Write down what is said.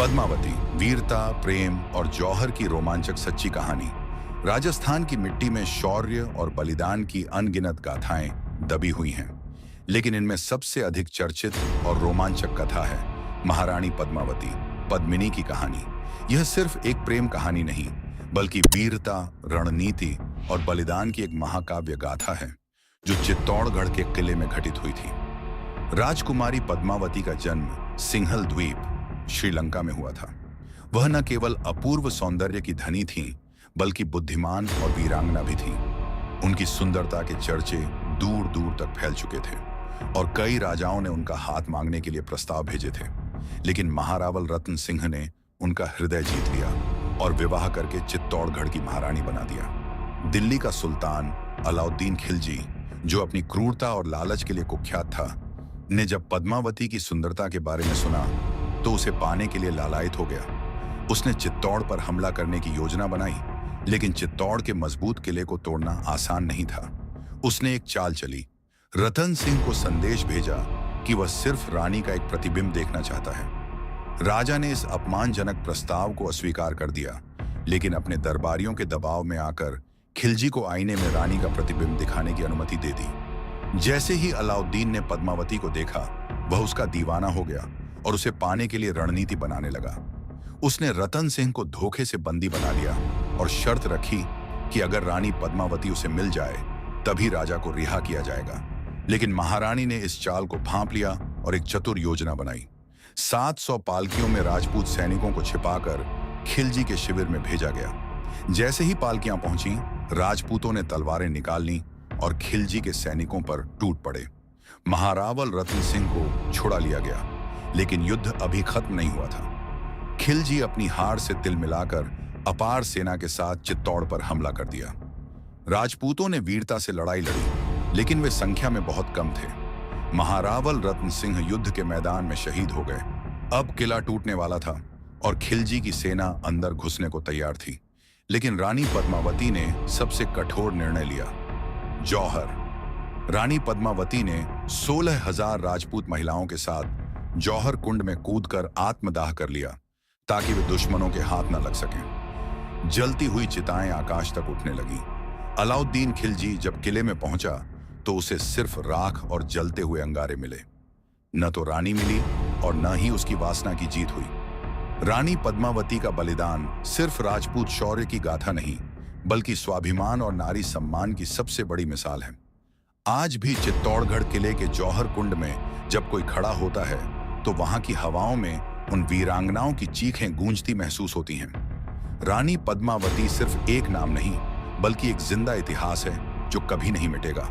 पद्मावती, वीरता, प्रेम और जौहर की रोमांचक सच्ची कहानी। राजस्थान की मिट्टी में शौर्य और बलिदान की अनगिनत गाथाएं दबी हुई हैं, लेकिन इनमें सबसे अधिक चर्चित और रोमांचक कथा है महारानी पद्मावती, पद्मिनी की कहानी। यह सिर्फ एक प्रेम कहानी नहीं, बल्कि वीरता, रणनीति और बलिदान की एक महाकाव्य गाथा है, जो चित्तौड़गढ़ के किले में घटित हुई थी। राजकुमारी पद्मावती का जन्म सिंहल द्वीप, श्रीलंका में हुआ था। वह न केवल अपूर्व सौंदर्य की धनी थीं, बल्कि बुद्धिमान और वीरांगना भी थीं। उनकी सुंदरता के चर्चे दूर दूर तक फैल चुके थे और कई राजाओं ने उनका हाथ मांगने के लिए प्रस्ताव भेजे थे, लेकिन महारावल रतन सिंह ने उनका हृदय जीत लिया और विवाह करके चित्तौड़गढ़ की महारानी बना दिया। दिल्ली का सुल्तान अलाउद्दीन खिलजी, जो अपनी क्रूरता और लालच के लिए कुख्यात था, ने जब पद्मावती की सुंदरता के बारे में सुना तो उसे पाने के लिए लालायित हो गया। उसने चित्तौड़ पर हमला करने की योजना बनाई, लेकिन चित्तौड़ के मजबूत किले को तोड़ना आसान नहीं था। उसने एक चाल चली, रतन सिंह को संदेश भेजा कि वह सिर्फ रानी का एक प्रतिबिंब देखना चाहता है। राजा ने इस अपमानजनक प्रस्ताव को अस्वीकार कर दिया, लेकिन अपने दरबारियों के दबाव में आकर खिलजी को आईने में रानी का प्रतिबिंब दिखाने की अनुमति दे दी। जैसे ही अलाउद्दीन ने पद्मावती को देखा, वह उसका दीवाना हो गया और उसे पाने के लिए रणनीति बनाने लगा। उसने रतन सिंह को धोखे से बंदी बना लिया और शर्त रखी कि अगर रानी पद्मावती उसे मिल जाए तभी राजा को रिहा किया जाएगा। लेकिन महारानी ने इस चाल को भांप लिया और एक चतुर योजना बनाई। 700 पालकियों में राजपूत सैनिकों को छिपाकर खिलजी के शिविर में भेजा गया। जैसे ही पालकियां पहुंची, राजपूतों ने तलवारें निकाल लीं और खिलजी के सैनिकों पर टूट पड़े। महारावल रतन सिंह को छुड़ा लिया गया, लेकिन युद्ध अभी खत्म नहीं हुआ था। खिलजी अपनी हार से तिल मिलाकर अपार सेना के साथ चित्तौड़ पर हमला कर दिया। राजपूतों ने वीरता से लड़ाई लड़ी, लेकिन वे संख्या में बहुत कम थे। महारावल रतन सिंह युद्ध के मैदान में शहीद हो गए। अब किला टूटने वाला था और खिलजी की सेना अंदर घुसने को तैयार थी, लेकिन रानी पद्मावती ने सबसे कठोर निर्णय लिया। जौहर। रानी पद्मावती ने 16,000 राजपूत महिलाओं के साथ जौहर कुंड में कूदकर आत्मदाह कर लिया, ताकि वे दुश्मनों के हाथ न लग सकें। जलती हुई चिताएं आकाश तक उठने लगी। अलाउद्दीन खिलजी जब किले में पहुंचा तो उसे सिर्फ राख और जलते हुए अंगारे मिले। न तो रानी मिली और न ही उसकी वासना की जीत हुई। रानी पद्मावती का बलिदान सिर्फ राजपूत शौर्य की गाथा नहीं, बल्कि स्वाभिमान और नारी सम्मान की सबसे बड़ी मिसाल है। आज भी चित्तौड़गढ़ किले के जौहर कुंड में जब कोई खड़ा होता है तो वहां की हवाओं में उन वीरांगनाओं की चीखें गूंजती महसूस होती हैं। रानी पद्मावती सिर्फ एक नाम नहीं, बल्कि एक जिंदा इतिहास है जो कभी नहीं मिटेगा।